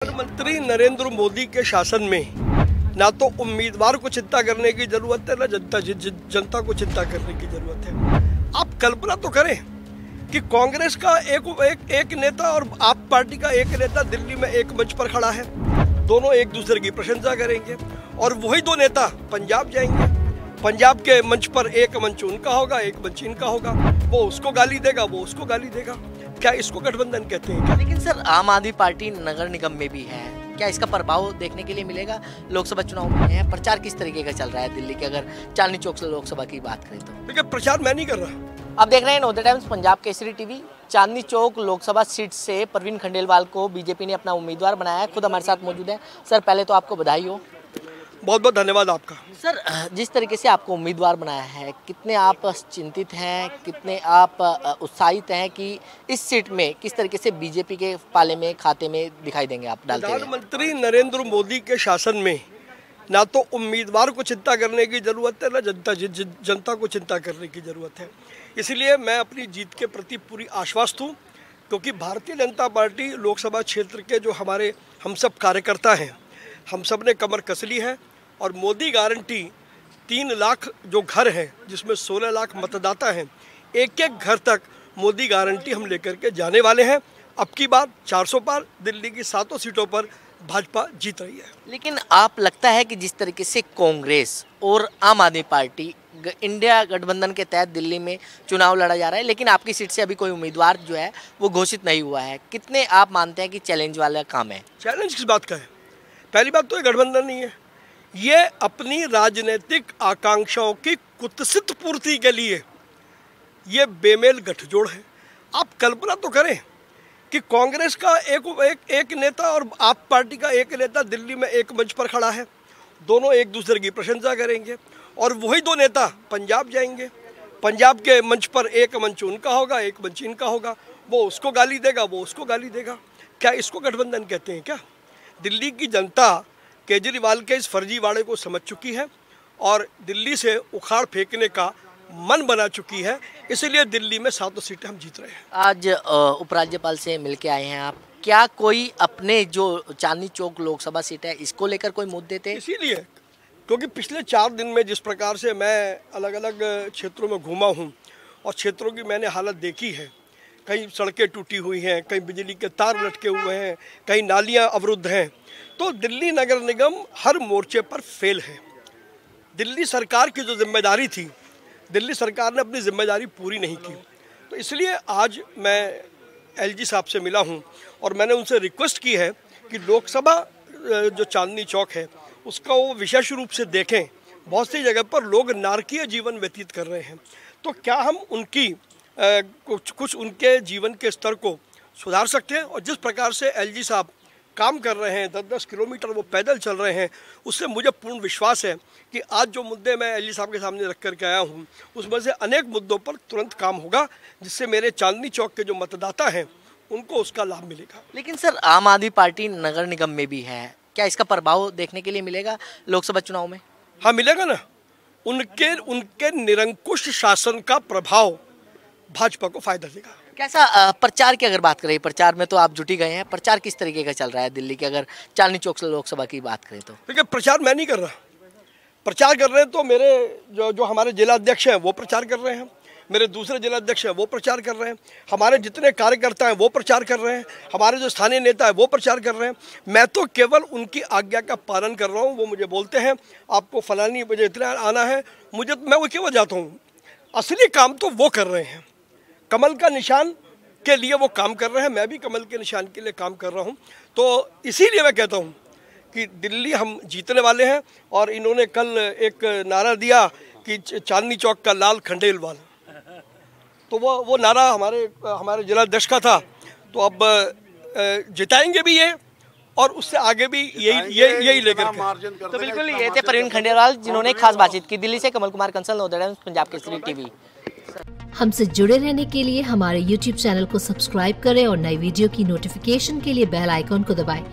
प्रधानमंत्री नरेंद्र मोदी के शासन में ना तो उम्मीदवार को चिंता करने की जरूरत है, ना जनता को चिंता करने की जरूरत है। आप कल्पना तो करें कि कांग्रेस का एक नेता और आप पार्टी का एक नेता दिल्ली में एक मंच पर खड़ा है, दोनों एक दूसरे की प्रशंसा करेंगे और वही दो नेता पंजाब जाएंगे। पंजाब के मंच पर एक मंच उनका होगा, एक मंच इनका होगा। वो उसको गाली देगा, वो उसको गाली देगा। क्या इसको गठबंधन कहते हैं क्या? लेकिन सर आम आदमी पार्टी नगर निगम में भी है, क्या इसका प्रभाव देखने के लिए मिलेगा? लोकसभा चुनाव में है, प्रचार किस तरीके का चल रहा है दिल्ली के, अगर चांदनी चौक से लोकसभा की बात करें तो? देखिए, प्रचार मैं नहीं कर रहा। आप देख रहे हैं Navodaya times Punjab Kesari TV. Chandni Chowk Lok Sabha seat से परवीन खंडेलवाल को बीजेपी ने अपना उम्मीदवार बनाया है। खुद हमारे साथ मौजूद है। सर पहले तो आपको बधाई हो। बहुत बहुत धन्यवाद आपका। सर जिस तरीके से आपको उम्मीदवार बनाया है, कितने आप चिंतित हैं, कितने आप उत्साहित हैं कि इस सीट में किस तरीके से बीजेपी के पाले में खाते में दिखाई देंगे आप डालते हैं? प्रधानमंत्री नरेंद्र मोदी के शासन में ना तो उम्मीदवार को चिंता करने की जरूरत है, ना जनता को चिंता करने की जरूरत है। इसलिए मैं अपनी जीत के प्रति पूरी आश्वस्त हूँ, क्योंकि भारतीय जनता पार्टी लोकसभा क्षेत्र के जो हम सब कार्यकर्ता हैं, हम सब ने कमर कस ली है और मोदी गारंटी 3 लाख जो घर हैं, जिसमें 16 लाख मतदाता हैं, एक एक घर तक मोदी गारंटी हम लेकर के जाने वाले हैं। अब की बार 400 पार, दिल्ली की 7 सीटों पर भाजपा जीत रही है। लेकिन आप लगता है कि जिस तरीके से कांग्रेस और आम आदमी पार्टी इंडिया गठबंधन के तहत दिल्ली में चुनाव लड़ा जा रहा है, लेकिन आपकी सीट से अभी कोई उम्मीदवार जो है वो घोषित नहीं हुआ है, कितने आप मानते हैं कि चैलेंज वाला काम है? चैलेंज किस बात का है? पहली बात तो ये गठबंधन नहीं है, ये अपनी राजनीतिक आकांक्षाओं की कुत्सित पूर्ति के लिए ये बेमेल गठजोड़ है। आप कल्पना तो करें कि कांग्रेस का एक नेता और आप पार्टी का एक नेता दिल्ली में एक मंच पर खड़ा है, दोनों एक दूसरे की प्रशंसा करेंगे और वही दो नेता पंजाब जाएंगे। पंजाब के मंच पर एक मंच उनका होगा, एक मंच इनका होगा। वो उसको गाली देगा, वो उसको गाली देगा। क्या इसको गठबंधन कहते हैं क्या? दिल्ली की जनता केजरीवाल के इस फर्जीवाड़े को समझ चुकी है और दिल्ली से उखाड़ फेंकने का मन बना चुकी है। इसलिए दिल्ली में 7 सीटें हम जीत रहे हैं। आज उपराज्यपाल से मिलके आए हैं आप, क्या कोई अपने जो चांदनी चौक लोकसभा सीट है इसको लेकर कोई मुद्दे थे? इसीलिए क्योंकि पिछले 4 दिन में जिस प्रकार से मैं अलग अलग क्षेत्रों में घूमा हूँ और क्षेत्रों की मैंने हालत देखी है, कहीं सड़कें टूटी हुई हैं, कहीं बिजली के तार लटके हुए हैं, कहीं नालियां अवरुद्ध हैं, तो दिल्ली नगर निगम हर मोर्चे पर फेल है। दिल्ली सरकार की जो जिम्मेदारी थी, दिल्ली सरकार ने अपनी जिम्मेदारी पूरी नहीं की। तो इसलिए आज मैं एलजी साहब से मिला हूं और मैंने उनसे रिक्वेस्ट की है कि लोकसभा जो चांदनी चौक है उसका वो विशेष रूप से देखें। बहुत सी जगह पर लोग नारकीय जीवन व्यतीत कर रहे हैं, तो क्या हम उनकी कुछ उनके जीवन के स्तर को सुधार सकते हैं। और जिस प्रकार से एलजी साहब काम कर रहे हैं, 10-10 किलोमीटर वो पैदल चल रहे हैं, उससे मुझे पूर्ण विश्वास है कि आज जो मुद्दे मैं एलजी साहब के सामने रख कर के आया हूँ उसमें से अनेक मुद्दों पर तुरंत काम होगा, जिससे मेरे चांदनी चौक के जो मतदाता हैं उनको उसका लाभ मिलेगा। लेकिन सर आम आदमी पार्टी नगर निगम में भी है, क्या इसका प्रभाव देखने के लिए मिलेगा लोकसभा चुनाव में? हाँ, मिलेगा ना। उनके निरंकुश शासन का प्रभाव भाजपा को फायदा देगा। कैसा प्रचार की अगर बात करें, प्रचार में तो आप जुटी गए हैं, प्रचार किस तरीके का चल रहा है दिल्ली के, अगर चांदनी चौक से लोकसभा की बात करें तो? देखिए, प्रचार मैं नहीं कर रहा, प्रचार कर रहे हैं तो मेरे जो हमारे जिला अध्यक्ष हैं वो प्रचार कर रहे हैं, मेरे दूसरे जिला अध्यक्ष हैं वो प्रचार कर रहे हैं, हमारे जितने कार्यकर्ता हैं वो प्रचार कर रहे हैं, हमारे जो स्थानीय नेता हैं वो प्रचार कर रहे हैं। मैं तो केवल उनकी आज्ञा का पालन कर रहा हूँ। वो मुझे बोलते हैं आपको फलानी बजे इतना आना है, मैं वो केवल जाता हूँ। असली काम तो वो कर रहे हैं, कमल का निशान के लिए वो काम कर रहे हैं, मैं भी कमल के निशान के लिए काम कर रहा हूं। तो इसीलिए मैं कहता हूं कि दिल्ली हम जीतने वाले हैं। और इन्होंने कल एक नारा दिया कि चांदनी चौक का लाल खंडेलवाल, तो वो नारा हमारे जिला अध्यक्ष का था। तो अब जिताएंगे भी ये और उससे आगे भी यही लेकर के। तो बिल्कुल ये थे परवीन खंडेलवाल, जिन्होंने खास बातचीत की। दिल्ली से कमल कुमार कंसल, नवोदय टाइम्स पंजाब केसरी टीवी। हमसे जुड़े रहने के लिए हमारे YouTube चैनल को सब्सक्राइब करें और नई वीडियो की नोटिफिकेशन के लिए बेल आइकॉन को दबाएं।